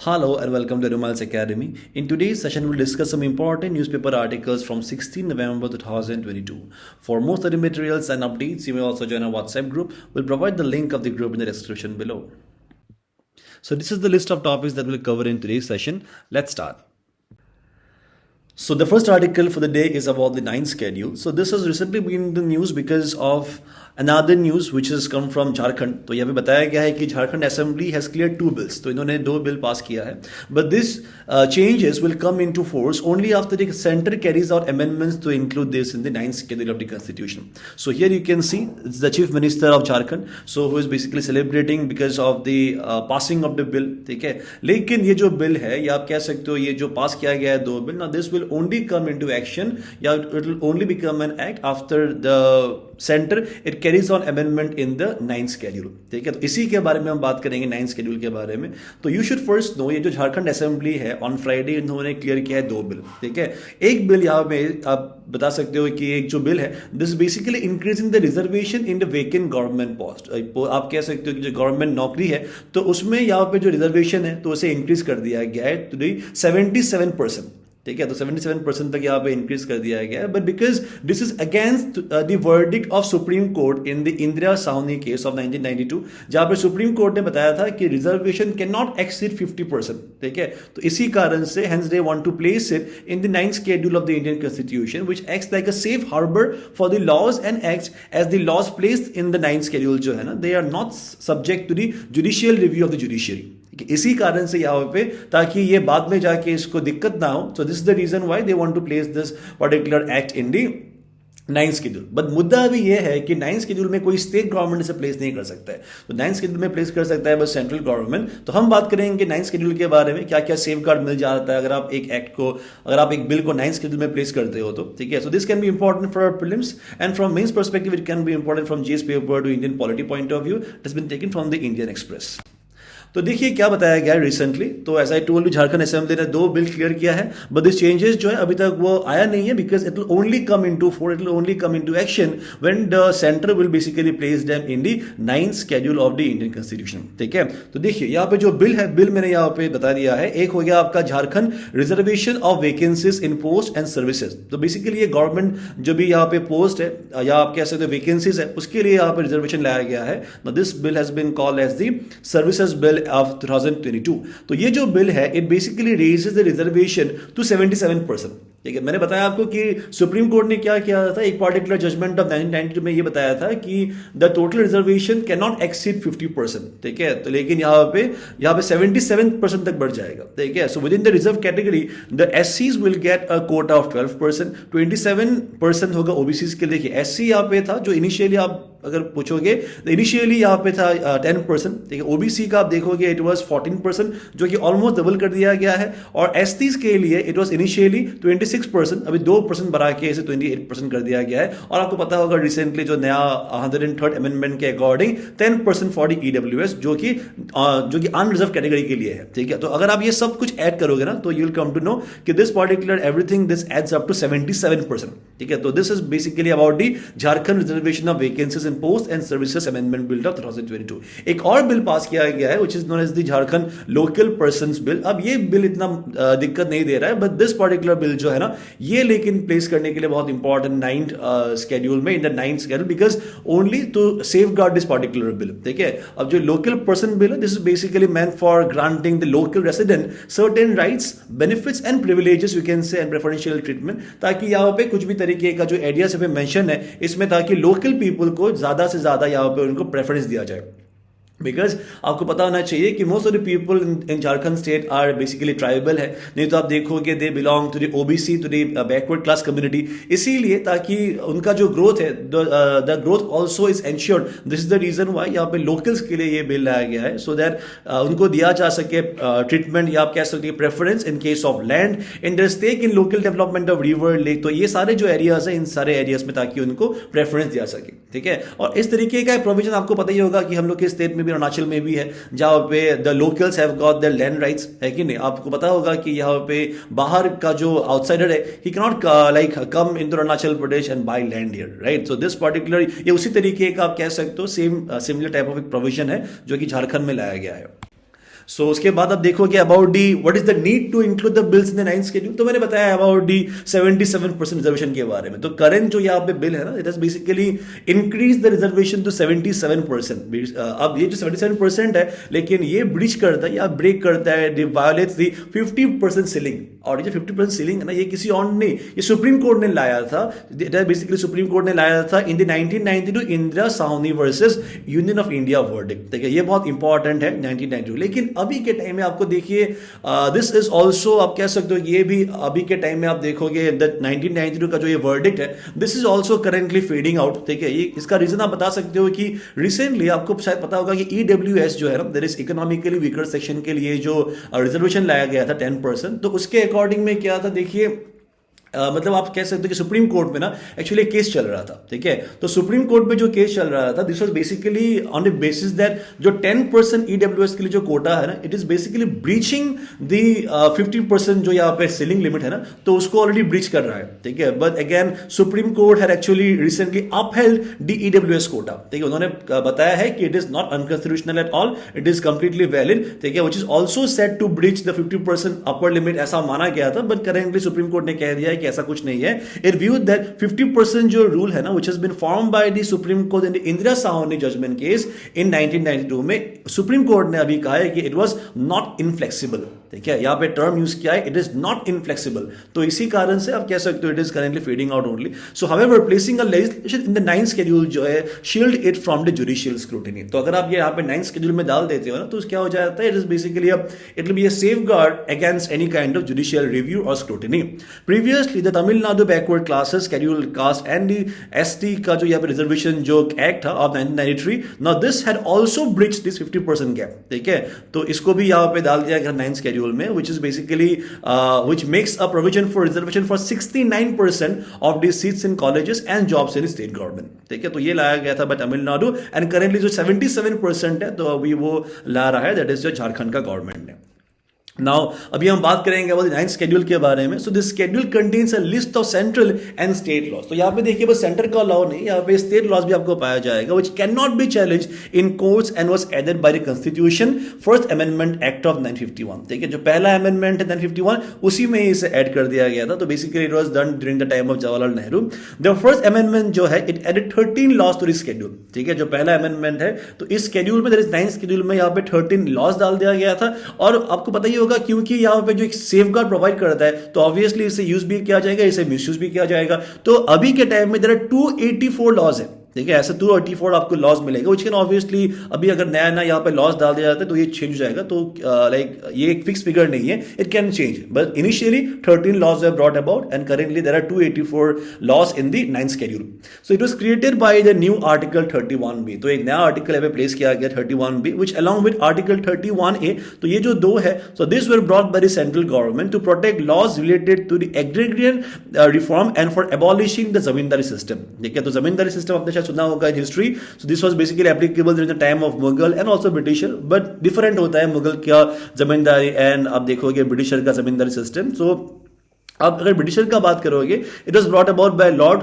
Hello and welcome to Rumal's Academy. In today's session, we'll discuss some important newspaper articles from 16 November 2022. For more study materials and updates, you may also join our WhatsApp group. We'll provide the link of the group in the description below. So this is the list of topics that we'll cover in today's session. Let's start. So the first article for the day is about the 9th schedule. So this has recently been in the news because of another news which has come from Jharkhand. तो यहाँ पे बताया गया है कि Jharkhand assembly has clear 2 bills. तो इन्होंने 2 bill pass किया है. But this changes will come into force only after the center carries out amendments to include this in the 9th schedule of the constitution. So here you can see it's the chief minister of Jharkhand. So who is basically celebrating because of the passing of the bill. ठीक है. लेकिन ये जो bill है या आप कह सकते हो ये जो पास किया गया है 2 bill. Now this will only come into action या it will only become an act after the center it carries on amendment in the 9th schedule. ठीक है. तो इसी के बारे में हम बात करेंगे 9th schedule के बारे में. तो you should first know ये जो झारखंड असेंबली है ऑन फ्राइडे इन्होंने क्लियर किया है 2 बिल. ठीक है. एक बिल यहाँ पे आप बता सकते हो कि एक जो बिल है this basically increasing the reservation in the vacant government post. आप कह सकते हो कि जो गवर्नमेंट नौकरी है तो उसमें यहाँ पे जो रिजर्वेशन है तो उसे इंक्रीज कर दिया गया है टू 77%. ठीक है. तो 77% तक यहाँ पे इंक्रीज कर दिया गया है. But because this is against the verdict of supreme court in the Indira Sahni case of 1992 जहां पे सुप्रीम कोर्ट ने बताया था कि रिजर्वेशन कैन नॉट एक्सीड 50%. ठीक है. तो इसी कारण से hence they want to place it in the 9th schedule of the Indian Constitution which acts like a safe harbor for the laws and acts as the laws placed in the 9th schedule जो है ना they are not subject to the judicial review of the judiciary. इसी कारण से यहाँ पे ताकि ये बाद में जाके इसको दिक्कत ना हो. So this is the reason why they want to place this particular act in the 9th schedule. But मुद्दा अभी ये है कि 9th schedule में कोई स्टेट गवर्नमेंट इसे प्लेस नहीं कर सकता है. तो 9th schedule में प्लेस कर सकता है बस सेंट्रल गवर्नमेंट. तो हम बात करेंगे 9th schedule के बारे में क्या क्या सेफ गार्ड मिल जाता है अगर आप एक एक्ट को अगर आप एक बिल को 9th schedule में प्लेस करते हो तो. ठीक है. So this can be important for prelims and from mains perspective it can be important from GS paper two Indian polity point of view. It has been taken from the Indian Express. तो देखिए क्या बताया गया है recently. तो as I told you Jharkhand assembly ने 2 bill clear किया है. बट दिस चेंजेस जो है अभी तक वो आया नहीं है because it will only come into it will only come into action when the centre will basically place them in the 9th schedule of the Indian constitution. ठीक है. तो देखिए यहाँ पे जो बिल है बिल मैंने यहाँ पे बता दिया है. एक हो गया आपका Jharkhand reservation of vacancies in post and services. तो बेसिकली ये गवर्नमेंट जो भी यहाँ पे पोस्ट है या आप कह सकते हो वैकेंसीज है उसके लिए यहाँ पे रिजर्वेशन लाया गया है. This bill has been called as the services bill of 2022. तो ये जो बिल है it basically raises the reservation to 77%. ठीक है. मैंने बताया आपको कि सुप्रीम कोर्ट ने क्या किया था एक पार्टिकुलर जजमेंट ऑफ 1992 में ये बताया था कि the total reservation can not exceed 50%. ठीक है. तो लेकिन यहाँ पे 77% तक बढ़ जाएगा. ठीक है. So within the reserve category the एससीज will get a quota of 12%. 27% होगा ओबीसीज के. देखिए एससी यहाँ पे था जो इनिशियली आप अगर पूछोगे तो इनिशियली यहाँ पे था 10%. ठीक है. ओबीसी का आप देखोगे इट वाज 14% जो कि ऑलमोस्ट डबल कर दिया गया है. और एसटीज के लिए इट वाज इनिशियली 26%. अभी 2% बढ़ा के इसे 28% कर दिया गया है. और आपको पता होगा रिसेंटली जो नया 103rd अमेंडमेंट के अकॉर्डिंग 10% फॉर द ईडब्ल्यूएस जो कि अनरिजर्व कैटेगरी के लिए है. ठीक है. तो अगर आप ये सब कुछ ऐड करोगे ना तो you will come to know कि this particular everything this adds up to 77%. ठीक है. तो this is basically about the Jharkhand reservation of vacancies post and services amendment bill of 2022. एक और बिल पास किया गया है which is known as the Jharkhand local persons bill. अब ये बिल इतना दिक्कत नहीं दे रहा है बट दिस पर्टिकुलर बिल जो है ना ये लेकिन प्लेस करने के लिए बहुत इंपॉर्टेंट 9th schedule में in the 9th schedule because only to safeguard this particular bill. ठीक है. अब जो लोकल पर्सन बिल है this is basically meant for granting the local resident certain rights benefits and privileges you can say and preferential treatment ताकि यहाँ पे कुछ भी तरीके का जो एरियाज पे मेंशन है इसमें ताकि लोकल पीपल को ज्यादा से ज्यादा यहाँ पे उनको प्रेफरेंस दिया जाए. बिकॉज आपको पता होना चाहिए कि most of the people in Jharkhand state are basically tribal है. नहीं तो आप देखोगे they belong to the OBC to the backward class community. इसीलिए ताकि उनका जो ग्रोथ है the growth also is ensured. This is the reason why यहाँ पे लोकल्स के लिए ये बिल लाया गया है सो दैट उनको दिया जा सके ट्रीटमेंट या आप कह सकते हैं preference in case of land in the stake in local development of river lake. तो ये सारे जो एरियाज है इन सारे एरियाज में ताकि उनको प्रेफरेंस दिया सके. ठीक है. और इस तरीके का प्रोविजन आपको पता ही होगा कि हम लोग के स्टेट में भी अरुणाचल में भी है जहां पे the locals have got there land rights. है कि नहीं. आपको पता होगा कि यहाँ पे बाहर का जो आउटसाइडर है he can not like come in Arunachal Pradesh and by land here. Right. So this particular ये उसी तरीके का आप कह सकते हो सिमिलर टाइप ऑफ एक प्रोविजन है जो कि झारखंड में लाया गया है. सो उसके बाद आप देखोगे about the what is the need to include the bills in the 9th schedule, तो मैंने बताया अबाउट दी 77% रिजर्वेशन के बारे में। तो करंट जो यहाँ पे बिल है ना, it has basically increase the reservation to 77%। अब ये जो 77% है, लेकिन ये ब्रीच करता है या ब्रेक करता है, वायोलेट्स दी 50% सीलिंग। और ये जो 50% सीलिंग है ना, ये किसी और ने, ये सुप्रीम कोर्ट ने लाया था, बेसिकली सुप्रीम कोर्ट ने लाया था in the 1992 Indira Sahni versus union of India verdict. ठीक है, ये बहुत इंपॉर्टेंट है 1992। लेकिन अभी के टाइम में आपको देखिए, दिस इज ऑल्सो, आप कह सकते हो ये भी अभी के टाइम में आप देखोगे द 1992 का जो ये वर्डिक्ट है, this is also currently fading out. ठीक है, ये इसका रीजन आप बता सकते हो कि रिसेंटली आपको शायद पता होगा कि ईडब्ल्यूएस जो है ना, that is economically weaker section के लिए जो रिजर्वेशन लाया गया था 10%, तो उसके अकॉर्डिंग में क्या था देखिए, मतलब आप कह सकते हो कि सुप्रीम कोर्ट में ना एक्चुअली केस चल रहा था। ठीक है, तो सुप्रीम कोर्ट में जो केस चल रहा था, this was basically on the basis that जो 10% ईडब्ल्यूएस के लिए जो कोटा है ना, it is basically breaching the 50% जो यहाँ पे सीलिंग लिमिट है ना, तो उसको ऑलरेडी ब्रीच कर रहा है। ठीक है, but again Supreme Court had actually recently upheld the EWS quota. ठीक है, उन्होंने बताया है कि it is not unconstitutional at all, it is completely valid. ठीक है, which is also set to breach the 50% upper limit, ऐसा माना गया था, बट करेंटली सुप्रीम कोर्ट ने कह दिया है कि ऐसा कुछ नहीं है। It viewed that 50% जो रूल है ना, which has been formed by the Supreme Court in the Indira Sahni judgment case in 1992 में, सुप्रीम कोर्ट ने अभी कहा है कि it was not inflexible। ठीक है, यहाँ पे टर्म यूज किया है, इट इज नॉट इनफ्लेक्सिबल। तो इसी कारण से आप कह सकते हो it is currently fading out only. So however placing a legislation in the 9th schedule जो है shield it from the judicial scrutiny. तो अगर आप ये यहाँ पे 9th शेड्यूल में डाल देते हो ना, तो क्या हो जाता है, it is basically it will be a safeguard against any kind of judicial review और scrutiny. Previously the Tamil Nadu backward classes scheduled caste and the ST का जो यहाँ पे रिजर्वेशन जो एक्ट था of 1993, now this had also breached this 50% gap. ठीक है, तो इसको भी यहाँ पे डाल दिया गया 9th शेड्यूल में, which is basically which makes a provision for reservation for 69% of the seats in colleges and jobs in state government। ठीक है, तो ये लाया गया था बाय तमिलनाडु, एंड करेंटली जो 77% है तो अभी वो ला रहा है, दैट इज जो झारखंड का गवर्नमेंट ने। नाउ अभी हम बात करेंगे अब 9th शेड्यूल के बारे में। So this schedule contains a list of central and state laws. तो यहाँ पे देखिए बस सेंटर का लॉ नहीं, यहाँ पे स्टेट लॉज भी आपको पाया जाएगा, which can not be challenge in courts and was added by the constitution first amendment act of 1951। ठीक है, जो पहला अमेंडमेंट है 1951, उसी में इसे ऐड कर दिया गया था। तो basically it was done during the time of Jawaharlal Nehru. The first amendment जो है it added 13 laws to this schedule. ठीक है, जो पहला अमेंडमेंट है, तो इस शेड्यूल में, दैट इज 9th शेड्यूल में, यहाँ पे 13 लॉज डाल दिया गया था। और आपको पता ही होगा क्योंकि यहाँ पे जो एक सेफगार्ड प्रोवाइड करता है, तो ऑब्वियसली इसे यूज भी किया जाएगा, इसे मिसयूज भी किया जाएगा। तो अभी के टाइम में देयर आर 284 लॉज है। ठीक है, ऐसे 284 आपको लॉज मिलेगा, व्हिच कैन ऑब्वियसली, अभी अगर नया नया यहाँ पे लॉज डाल दिया जाता है तो ये चेंज हो जाएगा। तो लाइक ये एक फिक्स फिगर नहीं है, it can change, but initially 13 laws have brought about and currently there are 284 laws in the 9th schedule. So it was created by the new article 31B। तो एक नया आर्टिकल यहाँ पे place किया गया 31B, which along with article 31A, तो ये जो दो है, so this were brought by the central government to protect laws related to the agrarian reform and for abolishing the zamindari system. ठीक है, तो जमींदारी सिस्टम आपने सुना होगा in history. So this was basically applicable during the time of Mughal and also Britisher, but different होता है मुगल का जमींदारी and आप देखोगे ब्रिटिशर का जमींदारी सिस्टम। सो अब अगर ब्रिटिशर का बात करोगे, it was brought about by Lord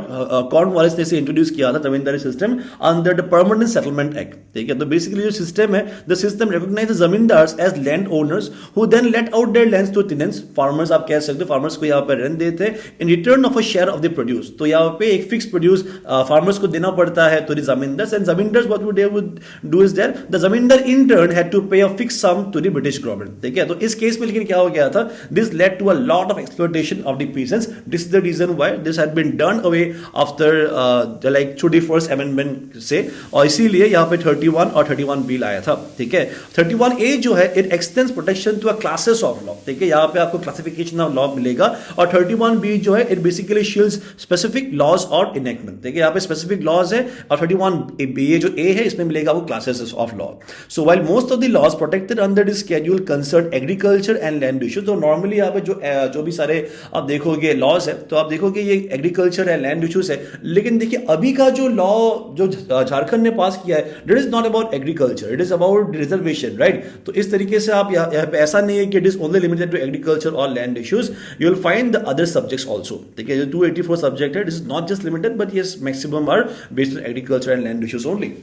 Cornwallis ने इसे इंट्रोड्यूस किया था zamindari system under the permanent settlement act. ठीक है, तो बेसिकली जो सिस्टम है, the system recognize zamindars as land owners who then let out their lands to tenants. Farmers आप कह सकते हो, फार्मर्स को यहाँ पर रेंट देते हैं in return of a share of the produce. तो यहाँ पे एक फिक्स प्रोड्यूस फार्मर्स को देना पड़ता है to the zamindars, and zamindars what would they would do is that the zamindar in turn had to pay a fix sum to the British government. ठीक है, तो इस केस में लेकिन क्या हो गया था, this led to a lot of exploitation of the peasants. This is the reason why this had been done away after like through the first amendment से, और इसीलिए यहाँ पे 31 और 31B लाया था। ठीक है, 31A जो है it extends protection to a classes of law। ठीक है, यहाँ पे आपको classification of law मिलेगा, और 31B जो है it basically shields specific laws or enactment। ठीक है, यहाँ पे specific laws है, और 31B ये जो A है इसमें मिलेगा वो classes of law। So while most of the laws protected under this schedule concern agriculture and land issues, तो normally यहाँ पे जो भी सारे आप देखोगे लॉज है, तो आप देखोगे ये एग्रीकल्चर है, लैंड इश्यूज है। लेकिन देखिए अभी का जो लॉ जो झारखंड ने पास किया है, it is not about agriculture, it is about reservation, right. तो इस तरीके से आप यहाँ पे ऐसा नहीं है कि it is only limited to agriculture और land issues, you will find the other subjects also. ठीक है, जो 284 सब्जेक्ट है, it is not just limited, but yes maximum are based on agriculture and land issues only.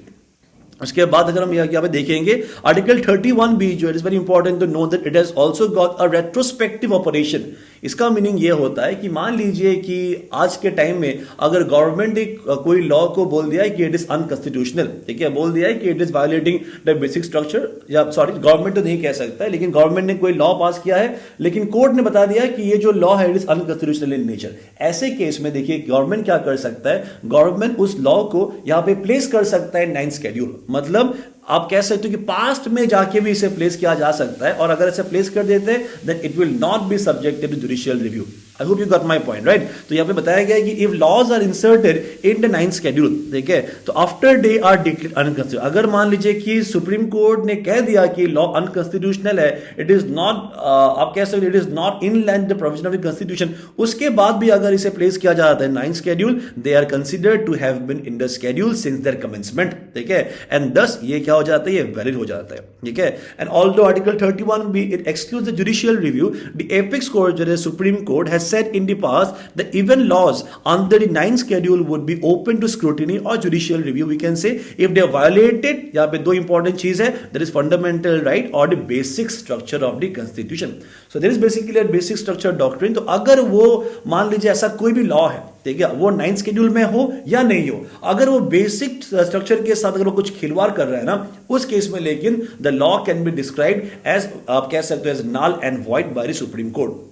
उसके बाद अगर हम यहाँ पे देखेंगे आर्टिकल 31B जो it is very important to know that it has also got a retrospective operation. इसका meaning ये होता है कि मान लीजिए कि आज के टाइम में अगर गवर्नमेंट ने कोई लॉ को बोल दिया है कि इट इज अनकॉन्स्टिट्यूशनल, ठीक है, बोल दिया है कि it is violating the basic structure, या सॉरी गवर्नमेंट तो नहीं कह सकता है, लेकिन गवर्नमेंट ने कोई लॉ पास किया है लेकिन कोर्ट ने बता दिया कि ये जो लॉ है it is unconstitutional in nature. ऐसे केस में देखिए गवर्नमेंट क्या कर सकता है, गवर्नमेंट उस लॉ को यहां पे प्लेस कर सकता है 9th शेड्यूल। मतलब आप कह सकते हो कि पास्ट में जाके भी इसे प्लेस किया जा सकता है, और अगर इसे प्लेस कर देते हैं then it will not be subjected to judicial review. I hope you got my point, right. तो यहां पे बताया गया है कि if laws are inserted in the 9th schedule, ठीक है, तो after they are declared unconstitutional, अगर मान लीजिए कि सुप्रीम कोर्ट ने कह दिया कि लॉ अनकॉन्स्टिट्यूशनल है, इट इज नॉट, आप कह सकते हो it is not in line the provision of the constitution, उसके बाद भी अगर इसे प्लेस किया जाता है 9th schedule, they are considered to have been in the schedule since their commencement, ठीक है, एंड दस ये क्या हो जाता है, ये वैलिड हो जाता है, ठीक है। And although article 31B it excludes the judicial review, the apex court जो है supreme court has said in the past that even laws under the 9th schedule would be open to scrutiny or judicial review, we can say, if they are violated, यहाँ पे दो important चीज है, that is fundamental right or the basic structure of the constitution. So there is basically a basic structure doctrine. तो अगर वो मान लीजिए ऐसा कोई भी लॉ है, ठीक है, वो 9th शेड्यूल में हो या नहीं हो, अगर वो बेसिक स्ट्रक्चर के साथ अगर वो कुछ खिलवाड़ कर रहा है ना, उस केस में लेकिन the law can be described as, आप कह सकते हो, as null and void by the Supreme Court,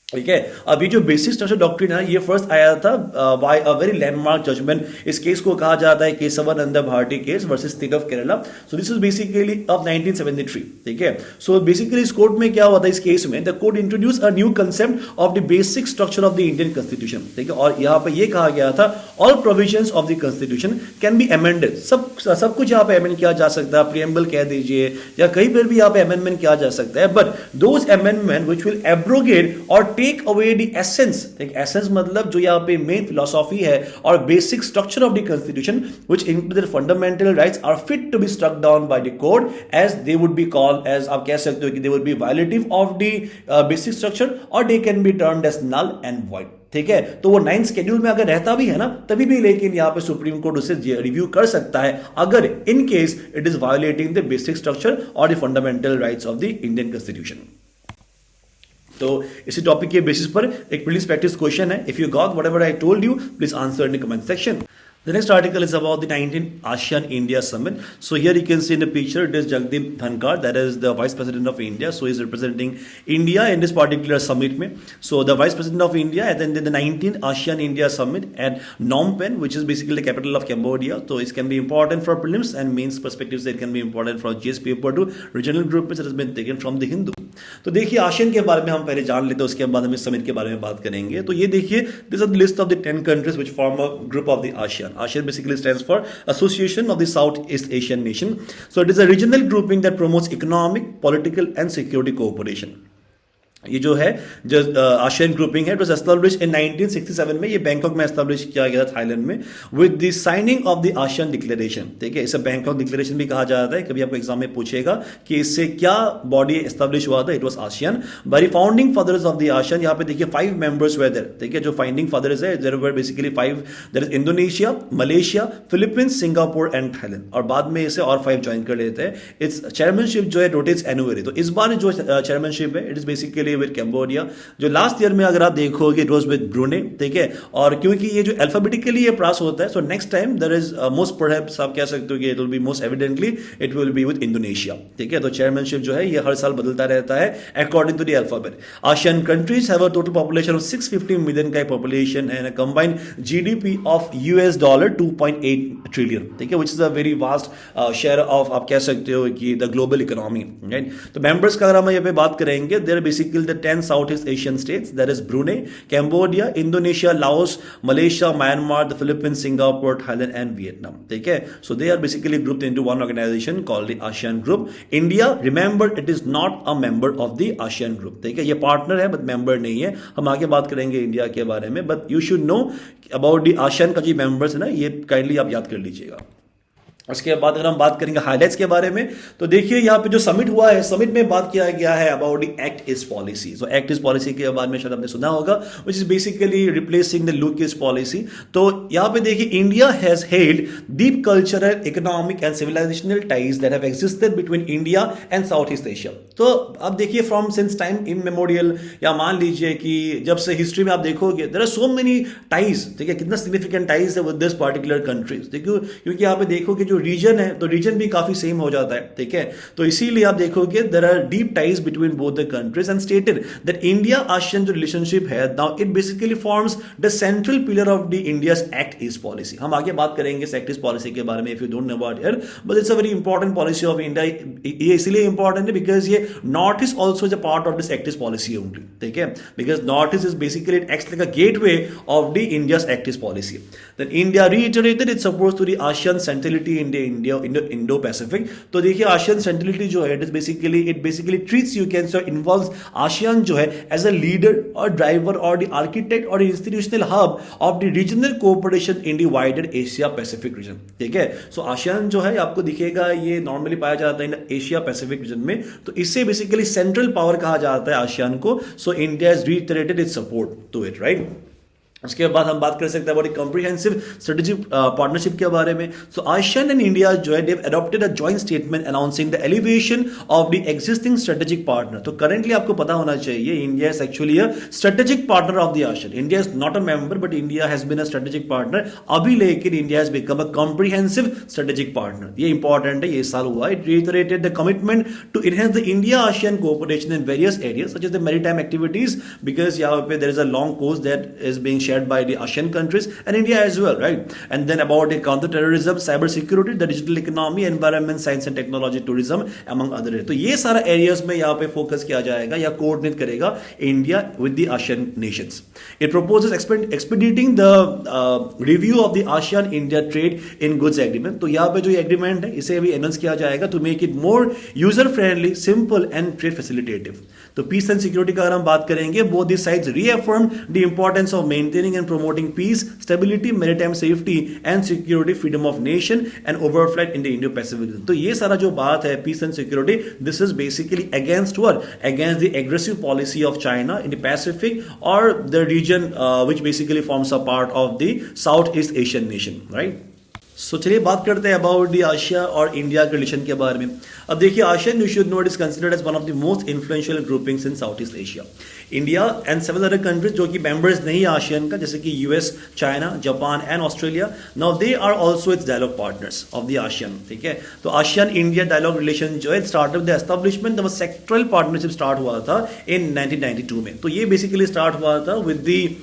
ठीक है। अभी जो बेसिक स्ट्रक्चर डॉक्ट्रिन है ये फर्स्ट आया था by a very landmark judgement. इस केस को कहा जाता है Kesavananda Bharati case versus state of Kerala. So this is basically of 1973, ठीक है। सो बेसिकली इस कोर्ट में क्या हुआ था, इस केस में the court introduce a new concept of the basic structure of the Indian constitution, ठीक है, और यहां पे ये कहा गया था all provisions of the constitution can be amended, सब कुछ यहां पे अमेंड किया जा सकता है, प्रीएम्बल कह दीजिए या कहीं पर भी यहां पे अमेंडमेंट किया जा सकता है, but those amendment which will abrogate और टेक अवे द एसेंस, ठीक, एसेंस मतलब जो यहाँ पे मेन फिलॉसफी है और basic structure of the constitution which include fundamental rights are fit to be struck down by the court as they would be called as, आप कह सकते हो कि they would be violative of the basic structure और they can be termed as null and void, ठीक है। तो वो 9th शेड्यूल में अगर रहता भी है ना तभी भी लेकिन यहां पे सुप्रीम कोर्ट उसे रिव्यू कर सकता है अगर in case it is violating the basic structure और the fundamental rights of the Indian constitution. तो इसी टॉपिक के बेसिस पर एक प्रीलिम्स प्रैक्टिस क्वेश्चन है। If you got whatever I told you please answer in the comment section. The next article is about the 19th ASEAN India Summit. So here you can see in the picture it is Jagdeep Dhankar, that is the Vice President of India. So he is representing India in this particular summit mein. So the Vice President of India attended the 19th ASEAN India Summit at Phnom Penh, which is basically the capital of Cambodia. So it can be important for prelims and mains perspectives. It can be important for GS paper 2 regional group which has been taken from the Hindu. तो देखिए ASEAN के बारे में हम पहले जान लेते हैं, उसके बाद हम इस समिट के बारे में बात करेंगे। तो ये देखिए this are the list of the 10 countries which form a group of the ASEAN. ASEAN basically stands for Association of the Southeast Asian Nation. So it is a regional grouping that promotes economic, political and security cooperation. ये जो है जो ASEAN grouping है, it was established in 1967 में, ये Bangkok में establish किया गया था थाईलैंड में with the signing off the ASEAN declaration, ठीक है। इसे बैंकॉक डिक्लेरेशन भी कहा जाता है। कभी आपको एग्जाम में पूछेगा कि इससे क्या बॉडी एस्टैब्लिश हुआ था, it was ASEAN by the founding fathers of the ASEAN. यहाँ पे देखिए 5 मेंबर्स वे देयर, ठीक है, जो फाउंडिंग फादर्स है there were basically 5, there is Indonesia, Malaysia, Philippines, Singapore and Thailand, और बाद में इसे और 5 ज्वाइन कर लेते हैं. इट्स चेयरमैनशिप जो है रोटेट्स एनुअली. तो इस बार जो चेयरमैनशिप है it is basically with Cambodia, जो लास्ट ईयर में अगर आप देखोगे इट वाज विद ब्रूने, ठीक है. और क्योंकि ये जो अल्फाबेटिकली ये पास होता है, so next time there is most perhaps आप कह सकते हो कि it will be most evidently it will be with Indonesia, ठीक है. तो चेयरमैनशिप जो है ये हर साल बदलता रहता है according to the alphabet. ASEAN countries have a total population of 650 million का population and a combined GDP of $2.8 trillion, ठीक है, which is a very vast share of आप कह सकते हो कि द ग्लोबल इकोनॉमी, राइट. तो मेंबर्स का अगर हम यहाँ पे बात करेंगे, there basically the 10 south Asian states, that is Brunei, Cambodia, Indonesia, Laos, Malaysia, Myanmar, the Philippines, Singapore, Thailand and Vietnam, ठीक है. So they are basically grouped into one organization called the ASEAN Group. India, remember, it is not a member of the ASEAN Group, ठीक है. ये partner है but member नहीं है. हम आगे बात करेंगे इंडिया के बारे में, but you should know about the ASEAN का जो members है ना, ये kindly आप याद कर लीजिएगा. उसके बाद अगर हम बात करेंगे हाइलाइट्स के बारे में, तो देखिए यहाँ पे जो समिट हुआ है, समिट में बात किया गया है about the act east policy. So act east policy के बारे में शायद आपने सुना होगा, which is basically replacing the look east policy. तो यहाँ पे देखिए India has held deep cultural, economic and civilisational ties that have existed between India and south East Asia. तो अब देखिए फ्रॉम सिंस टाइम इममेमोरियल, या मान लीजिए कि जब से हिस्ट्री में आप देखोगे there are so many ties, ठीक है, कितना सिग्निफिकेंट टाइज है विद दिस पर्टिकुलर कंट्रीज। देखिए क्योंकि यहाँ पे देखोगे जो रीजन है तो रीजन भी काफी सेम हो जाता है, ठीक है। तो इसीलिए आप देखोगे there are deep ties between both the countries and stated that India ASEAN जो रिलेशनशिप है now it basically forms the central pillar of the India's act east policy. हम आगे बात करेंगे एक्ट ईस्ट पॉलिसी के बारे में, if you don't know about it, but it's a very important policy of India. ये इसलिए इंपॉर्टेंट है बिकॉज ये north east also is a part of this act east policy only, ठीक है, because north east is basically it acts like a gateway of the India's act east policy. Then India reiterated its support to the ASEAN centrality in the Indo Pacific. तो देखिए ASEAN centrality जो है it basically treats, you can से involves ASEAN जो है as a leader और driver और the architect और institutional hub of the regional cooperation in the wider Asia Pacific region, ठीक है। सो आसियान जो है आपको दिखेगा ये नॉर्मली पाया जाता है इन एशिया पैसिफिक रीजन में, तो इससे बेसिकली सेंट्रल पावर कहा जाता है आसियान को। So India has reiterated its support to it, right. उसके बाद हम बात कर सकते हैं अबाउट कॉम्प्रिहेंसिव स्ट्रेटेजिक पार्टनरशिप के बारे में। सो आसियान एंड इंडिया जो है, they have adopted a joint statement announcing the elevation of the existing strategic partner. तो करंटली आपको पता होना चाहिए India is actually a strategic partner of the ASEAN. India is not a member but India has been a strategic partner. अभी लेकिन India has become a comprehensive strategic partner. ये important है, ये साल हुआ। It reiterated the commitment to enhance the India ASEAN cooperation in various areas such as the maritime activities, because यहाँ पे there is a long coast that is being shared by the ASEAN countries and India as well, right? And then about the counter-terrorism, cyber security, the digital economy, environment, science and technology, tourism, among other. तो ये सारा areas में यहाँ पे focus किया जाएगा या coordinate करेगा India with the ASEAN nations. It proposes expediting the review of the ASEAN India trade in goods agreement. तो यहाँ पे जो एग्रीमेंट है इसे अभी एनाउंस किया जाएगा to make it more user friendly, simple and trade facilitative. तो पीस एंड सिक्योरिटी का अगर हम बात करेंगे, both the sides reaffirm the importance of maintaining and promoting peace, stability, maritime safety and security, freedom of nation and overflight in the Indo-Pacific region. तो ये सारा जो बात है peace and security, this is basically against what? Against the aggressive policy of China in the Pacific or the region which basically forms a part of the Southeast Asian nation, right? सो चलिए बात करते हैं about the आसिया और India के relation के बारे में। अब देखिए ASEAN, you should know, it is considered as one of the most influential groupings in South East Asia. India and seven other countries जो कि मेंबर्स नहीं है आसियान का, जैसे कि US, China, Japan and Australia, now they are also its dialogue partners of the ASEAN, ठीक है। तो आसियान इंडिया डायलॉग रिलेशन जो है start with the establishment of sectoral partnership start हुआ था इन 1992 में। तो ये बेसिकली स्टार्ट हुआ था with the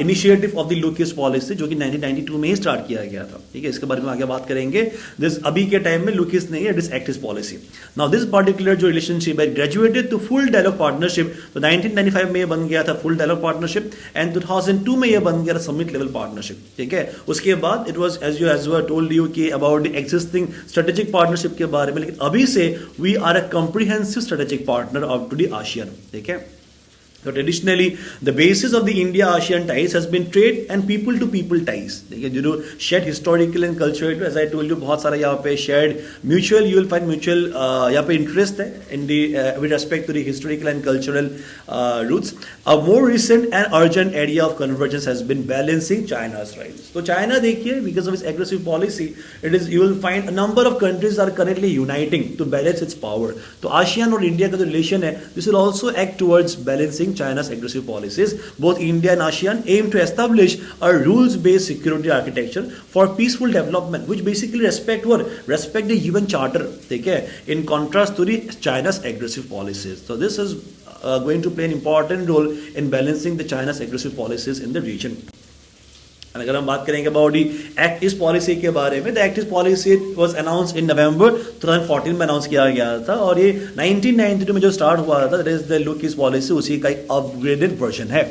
initiative of the look east policy जो कि 1992 में ही स्टार्ट किया गया था, ठीक है। इसके बारे में आगे बात करेंगे। दिस अभी के टाइम में लुक ईस्ट नहीं है, this act east policy. Now this particular जो रिलेशनशिप है graduated to full dialogue partnership. तो 1995 में ये बन गया था फुल डायलॉग पार्टनरशिप एंड 2002 में ये बन गया था समिट लेवल पार्टनरशिप, ठीक है। उसके बाद it was as you told you कि about the existing strategic partnership के बारे में, लेकिन अभी से we are a comprehensive strategic partner of to the ASEAN, ठीक है। So traditionally, the basis of the India-ASEAN ties has been trade and people-to-people ties. देखिए जो shared historical and cultural, as I told you, बहुत सारा यहाँ पे shared mutual, you will find mutual यहाँ पे interest है in the with respect to the historical and cultural roots. A more recent and urgent area of convergence has been balancing China's rights. तो China देखिए because of its aggressive policy, it is you will find a number of countries are currently uniting to balance its power. तो ASEAN और India का जो relation है, this will also act towards balancing China's aggressive policies. Both India and ASEAN aim to establish a rules-based security architecture for peaceful development, which basically respect the UN Charter. ठीक है, in contrast to the China's aggressive policies. So this is going to play an important role in balancing the China's aggressive policies in the region. अगर हम बात करेंगे about the act east policy के बारे में, the act east policy was announced in November 2014 में announce किया गया था और ये 1992 में जो स्टार्ट हुआ था, that is the look east policy, उसी का एक अपग्रेडेड वर्जन है।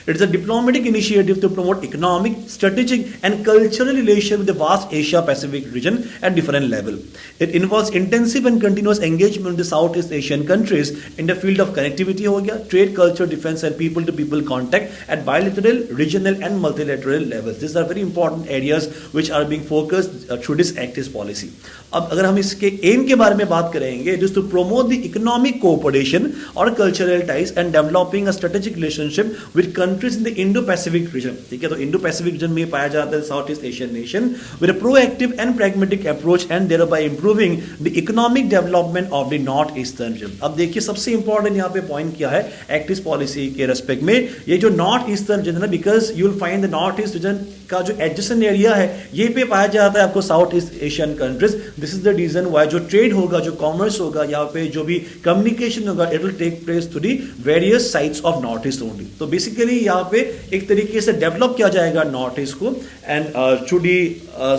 It is a diplomatic initiative to promote economic, strategic and cultural relation with the vast Asia Pacific region at different level. It involves intensive and continuous engagement with the South East Asian countries in the field of connectivity हो गया, trade, culture, defence and people to people contact at bilateral, regional and multilateral levels. This are very important areas which are being focused through this act east policy. अब अगर हम इसके M के बारे में बात करेंगे, it is to promote the economic cooperation और cultural ties and developing a strategic relationship with countries in the Indo Pacific region. ठीक है, तो इंडो पैसिफिक रीजन में पाया जाता है south East Asian nation with a proactive and pragmatic approach and thereby improving the economic development of the north eastern region. अब देखिए सबसे इंपॉर्टेंट यहाँ पे पॉइंट क्या है एक्ट ईस्ट पॉलिसी के रेस्पेक्ट में, ये जो नॉर्थ ईस्टर्न रीजन है, because you will find the north east region का जो एडजेसेंट एरिया है ये पे पाया जाता है आपको South East Asian countries. This is the reason why जो ट्रेड होगा, जो कॉमर्स होगा, यहाँ पे जो भी कम्युनिकेशन होगा, it will take place through the various sites of north east only. तो बेसिकली यहाँ पे एक तरीके से डेवलप किया जाएगा नॉर्थ ईस्ट को and through the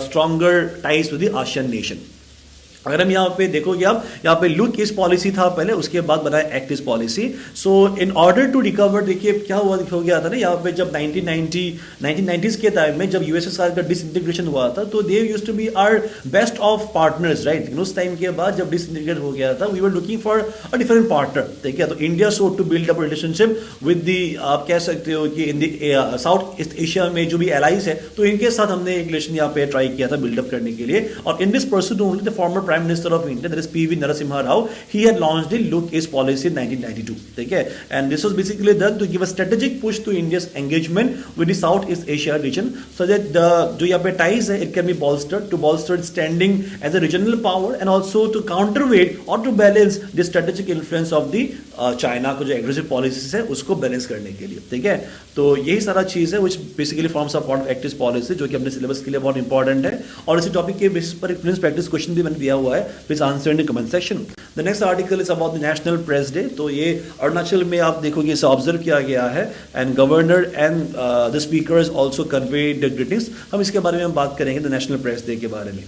stronger ties to the ASEAN nation. अगर हम यहाँ पे देखोगे, आप यहाँ पे लुक ईस्ट पॉलिसी था पहले, उसके बाद बनाया act east policy. So in order to recover, देखिए क्या हुआ हो गया था ना यहाँ पे, जब 1990s के टाइम में जब यूएसएसआर का डिसइंटीग्रेशन हुआ था, तो they used to be our best of partners, right. उस टाइम के बाद जब डिसइंटीग्रेट हो गया था, we were looking for a different partner. ठीक है, तो India so to build up relationship with the, आप कह सकते हो कि in the South East Asia में जो भी एलाइज है, तो इनके साथ हमने एक रिलेशन यहाँ पे ट्राई किया था बिल्डअप करने के लिए. और in this pursuit only the former Prime Minister of India, that is P.V. Narasimha Rao, he had launched the Look East policy in 1992. Okay, and this was basically done to give a strategic push to India's engagement with the Southeast Asia region, so that the जो यहाँ पे ties है, it can be bolstered to bolster its standing as a regional power and also to counterweight or to balance the strategic influence of the China को जो aggressive policies है उसको balance करने के लिए. ठीक है, तो यही सारा चीज़ है which basically forms a part of act east policy, जो कि अपने सिलेबस के लिए बहुत इंपॉर्टेंट है. और इसी टॉपिक के बेसिस पर एक प्रिंस प्रैक्टिस क्वेश्चन भी मैंने दिया हुआ है, please answer in the comment section. The next article is about the national press day. तो ये अरुणाचल में आप देखोगे इसे ऑब्जर्व किया गया है and governor and the speakers also convey the greetings. हम इसके बारे में हम बात करेंगे द नेशनल प्रेस डे के बारे में.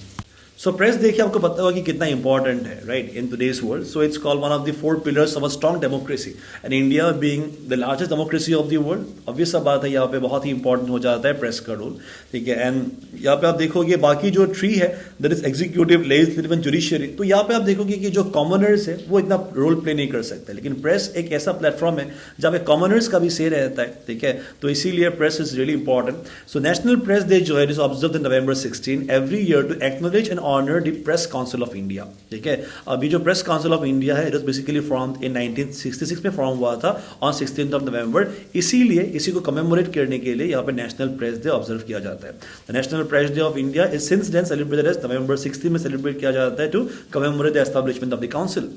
सो प्रेस देखिए, आपको पता होगा कि कितना इंपॉर्टेंट है, right, in today's world. So it's called one of the 4 pillars of a strong democracy and India being the largest democracy of the world. Obvious सा बात है, यहाँ पे बहुत ही इंपॉर्टेंट हो जाता है प्रेस का रोल. ठीक है, एंड यहाँ पे आप देखोगे बाकी जो ट्री है, that is executive, legislative and judiciary. तो यहाँ पे आप देखोगे कि जो कॉमनर्स है वो इतना रोल प्ले नहीं कर सकते, लेकिन प्रेस एक ऐसा प्लेटफॉर्म है जहाँ पे कॉमनर्स का भी से रहता है. ठीक है, तो इसीलिए press is really important. So national press day जो है is observe in November 16 every year to acknowledge and honour the Press Council of India. ठीक है, अभी जो प्रेस काउंसिल ऑफ इंडिया है, it was basically formed in 1966 में form हुआ था ऑन 16th of November. इसीलिए इसी को कमेमोरेट करने के लिए यहाँ पे नेशनल प्रेस डे ऑब्जर्व किया जाता है. The national press day of India is since then celebrated as November 16 में सेलिब्रेट किया जाता है to commemorate the establishment of the council.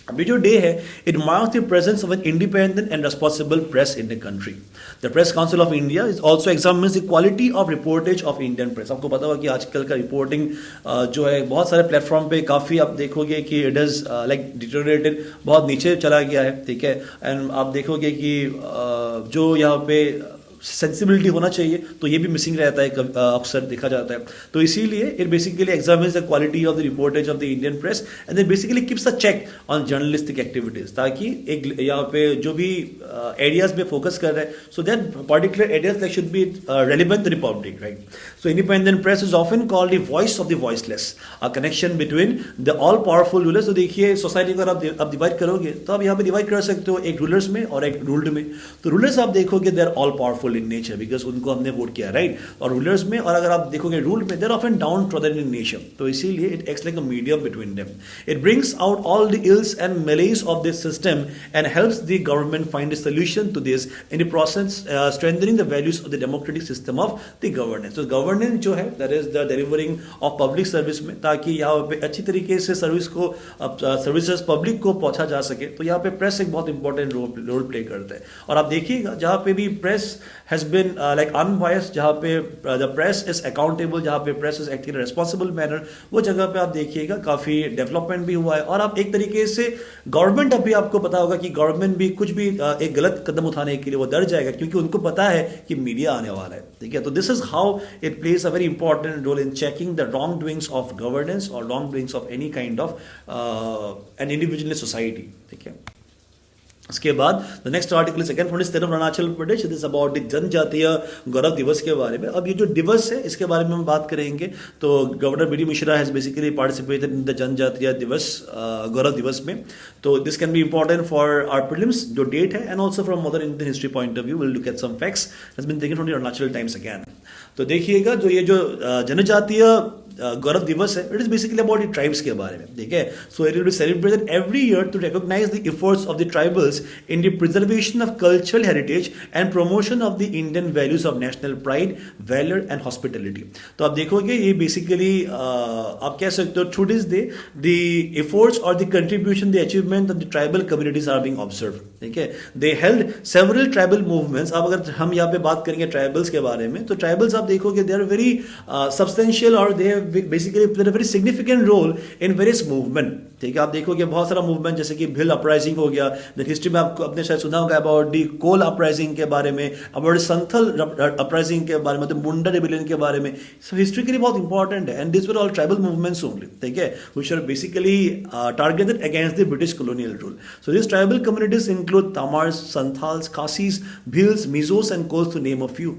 अभी जो डे है, it marks the presence of an independent and responsible press in the country. The Press Council of India is also examines the quality of reportage of Indian press. आपको पता होगा कि आजकल का reporting जो है बहुत सारे प्लेटफॉर्म पे काफ़ी आप देखोगे कि इट इज़ लाइक डिटोरेटेड, बहुत नीचे चला गया है. ठीक है, एंड आप देखोगे कि जो यहाँ पे सेंसिबिलिटी होना चाहिए, तो ये भी मिसिंग रहता है, अक्सर देखा जाता है. तो इसीलिए it basically examines the quality of the reportage of the Indian press and then basically keeps a check on journalistic activities, ताकि एक यहाँ पे जो भी एरियाज में फोकस कर रहे हैं, so that particular areas that should be relevant to the public, right. So independent press is often called the voice of the voiceless, a connection between the all powerful rulers. तो देखिए society को आप divide करोगे, तो आप यहाँ पे divide कर सकते हो एक रूलर्स में और एक रूल्ड में. तो रूलर्स आप देखोगे they are all powerful in nature, because उनको हमने वोट किया, राइट. और रूलर्स में, और अगर आप देखोगे रूल में, there often downtrodden in nature. तो इसीलिए it acts like a medium between them. It brings out all the ills and malaise of this system and helps the government find a solution to this in the process, strengthening the values of the democratic system of the governance. तो governance जो है that is the delivering of public service में, ताकि यहाँ पे अच्छी तरीके से सर्विस को सर्विसेज पब्लिक को पहुंचा जा सके. तो यहाँ पे प्रेस एक बहुत इंपॉर्टेंट रोल प्ले करता है. और आप देखिएगा जहाँ पे भी press has been like unbiased, जहाँ पे the press is accountable, जहाँ पे press is acting in a responsible manner, वो जगह पे आप देखिएगा काफ़ी डेवलपमेंट भी हुआ है. और आप एक तरीके से गवर्नमेंट, अभी आपको पता होगा कि गवर्नमेंट भी कुछ भी एक गलत कदम उठाने के लिए वो डर जाएगा, क्योंकि उनको पता है कि मीडिया आने वाला है. ठीक है, तो this is how it plays a very important role in checking the wrong doings of governance और wrong doings of any kind of an individual in society. ठीक है, इसके बाद the next article second from the state of Arunachal Pradesh, it is about the Janjatiya Gaurav दिवस के बारे में। अब ये जो दिवस है इसके बारे में हम बात करेंगे। तो governor B D Mishra has basically participated in the Janjatiya Divas Gaurav Divas में। तो this can be important for our prelims जो डेट है, and also from mother Indian history point of view will look at some facts has been taken from the Arunachal Times again. तो देखिएगा जो ये जो जनजातीय गौरव दिवस है, it is basically about the tribes के बारे में, ठीक है। So it will be celebrated every year to recognize the efforts of the tribals in the preservation of cultural heritage and promotion of the Indian values of national pride, valour and hospitality. तो आप देखोगे ये basically आप कह सकते हो through this day the efforts और the contribution, the achievement of the tribal communities are being observe, ठीक है। They held several tribal movements. अब अगर हम यहाँ पे बात करेंगे ट्राइबल्स के बारे में, तो ट्राइबल्स आप देखोगे दे आर वेरी सब्सटेंशियल और they basically play a very significant role in various movement, ठीक है। आप देखोगे बहुत सारा मूवमेंट जैसे कि भिल अपराइजिंग हो गया, हिस्ट्री में आपको अपने शायद सुना होगा अबाउट दी कोल अपराइजिंग के बारे में, अबाउट संथल अपराइजिंग के बारे में, तो मुंडा रिबेलियन के बारे में। सो हिस्ट्री के लिए बहुत इंपॉर्टेंट है, and this were all tribal movements only, ठीक है, which are basically targeted against the British colonial rule. So these tribal communities include Tamars, Santals, Khasis, Bhils, Mizos and Kols to name a few.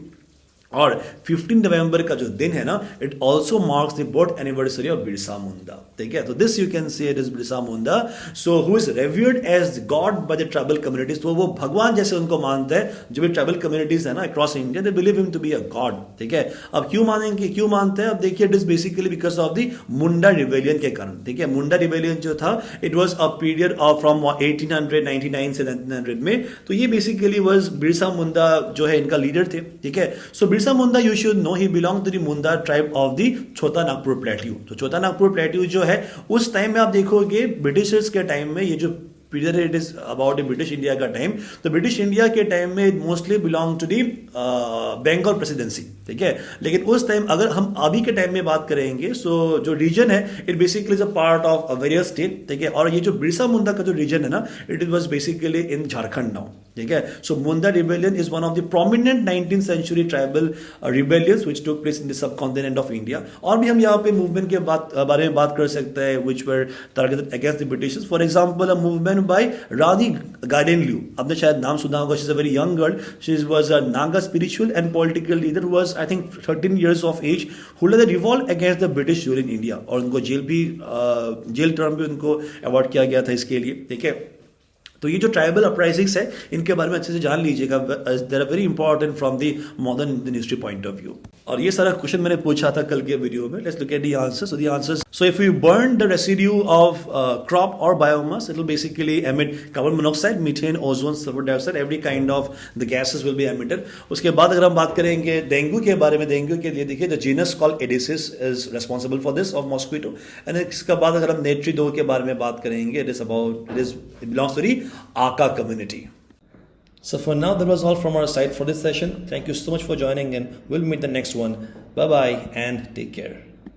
और 15 नवंबर का जो दिन है ना, it also marks the birth anniversary of Birsa Munda, ठीक है। तो this you can say it is Birsa Munda, so who is revered as god by the tribal communities. तो वो भगवान जैसे उनको मानते हैं, जो भी ट्राइबल कम्युनिटीज है ना across India, they believe him to be a god, ठीक है। अब क्यों मानेंगे, क्यों मानते हैं, अब देखिए it is basically because of the Munda rebellion के कारण, ठीक है। मुंडा रिबेलियन जो था, it was a period of from 1899 से 1900 में। तो ये बेसिकली वाज बिरसा मुंडा जो है इनका लीडर थे, ठीक है। सो Birsa Munda, you should know, he belonged to the Munda tribe of the छोटा नागपुर प्लेट्यू। तो छोटा नागपुर प्लेट्यू जो है, उस टाइम में आप देखोगे ब्रिटिशर्स के टाइम में, ये जो period it is about British India का टाइम, तो ब्रिटिश इंडिया के टाइम में mostly belong to the Bengal presidency, ठीक है। लेकिन उस टाइम अगर हम अभी के टाइम में बात करेंगे, सो जो रीजन है it basically is a part of a various state, ठीक है। और ये जो बिरसा मुंडा का जो रीजन है ना, it was basically in Jharkhand now, ठीक है। So Munda rebellion is one of the prominent 19th century tribal rebellions which took place in the subcontinent of India. और भी हम यहाँ पे मूवमेंट के बारे में बात कर सकते हैं which were targeted against the Britishers. For example a movement by Rani Gaidinliu, आपने शायद नाम सुना होगा, she is a very young girl, she was a Naga spiritual and political leader, was I think 13 years of age, who led a revolt against the British rule in India, और उनको jail term भी उनको award किया गया था इसके लिए, ठीक है। तो ये जो ट्राइबल अपराइजिंग्स है, इनके बारे में अच्छे से जान लीजिएगा, they are very important from the modern Indian history point of view. और ये सारा क्वेश्चन मैंने पूछा था कल के वीडियो में। Let's look at the answers. So the answers, so if you burn the residue of crop और biomass, it will basically emit carbon monoxide, methane, ozone, sulphur dioxide, every kind of the gases will be emitted. उसके बाद अगर हम बात करेंगे dengue के बारे में, डेंगू के लिए देखिए the genus called aedes is responsible for this of mosquito. And इसके बाद अगर हम नेट्री डो के बारे में बात करेंगे, इट बिलोंग्स टू द आका community. So for now, that was all from our side for this session. Thank you so much for joining, and we'll meet the next one. Bye bye and take care.